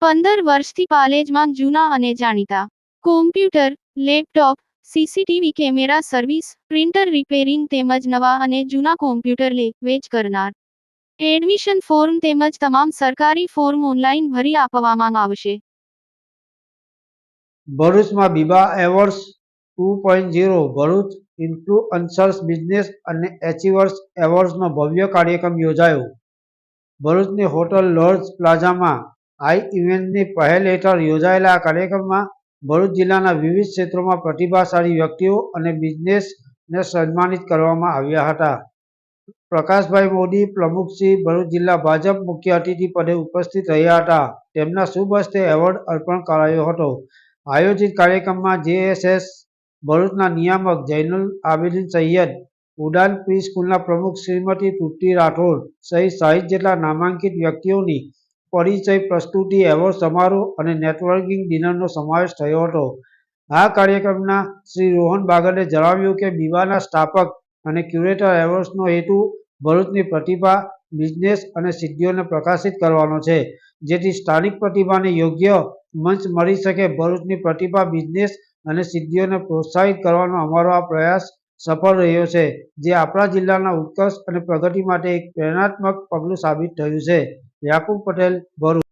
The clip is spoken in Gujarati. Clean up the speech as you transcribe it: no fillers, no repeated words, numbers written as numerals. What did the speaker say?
15 વર્ષથી પાલેજમાં જૂના અને જાણીતા computer, laptop, CCTV camera service, printer repairing તેમજ નવા અને જૂના કોમ્પ્યુટર લે-વેચ કરનાર. એડમિશન ફોર્મ તેમજ તમામ સરકારી ફોર્મ ઓનલાઈન ભરી આપવામાં આવશે. ભરૂચમાં બીબા એવોર્ડ્સ 2.0 ભરૂચ ઇન્ફ્લુઅન્સર્સ બિઝનેસ અને એચીવર્સ એવોર્ડ્સનો ભવ્ય કાર્યક્રમ યોજાયો. ભરૂચની હોટલ લોર્ડ્સ પ્લાઝામાં આઈ ઇવેન્ટની પહેલ હેઠળ યોજાયેલા આ કાર્યક્રમમાં ભરૂચ જિલ્લાના વિવિધ ક્ષેત્રોમાં પ્રતિભાશાળી વ્યક્તિઓ અને બિઝનેસને સન્માનિત કરવામાં આવ્યા હતા. પ્રકાશભાઈ મોદી પ્રમુખશ્રી, ભરૂચ જિલ્લા ભાજપ મુખ્ય અતિથિ પદે ઉપસ્થિત રહ્યા હતા. તેમના શુભ હસ્તે એવોર્ડ અર્પણ કરાયો હતો. આયોજિત કાર્યક્રમમાં જેએસએસ ભરૂચના નિયામક જૈનુલ આબેદીન સૈયદ, ઉડાન પ્રી સ્કૂલના પ્રમુખ શ્રીમતી તૃપ્તિ રાઠોડ સહિત 60 જેટલા નામાંકિત વ્યક્તિઓની પરિચય પ્રસ્તુતિ, એવોર્ડ સમારોહ અને નેટવર્કિંગ ડિનરનો સમાવેશ થયો હતો. આ કાર્યક્રમના શ્રી રોહન બાગડે જણાવ્યું કે બીબાના સ્થાપક અને ક્યુરેટર એવોર્ડ્સનો હેતુ ભરૂચની પ્રતિભા, બિઝનેસ અને સિદ્ધિઓને પ્રકાશિત કરવાનો છે, જેથી સ્થાનિક પ્રતિભાને યોગ્ય મંચ મળી શકે. ભરૂચની પ્રતિભા, બિઝનેસ અને સિદ્ધિઓને પ્રોત્સાહિત કરવાનો અમારો આ પ્રયાસ સફળ રહ્યો છે, જે આપણા જિલ્લાના ઉત્કર્ષ અને પ્રગતિ માટે એક પ્રેરણાત્મક પગલું સાબિત થયું છે. યાકુબ પટેલ, ભરૂચ.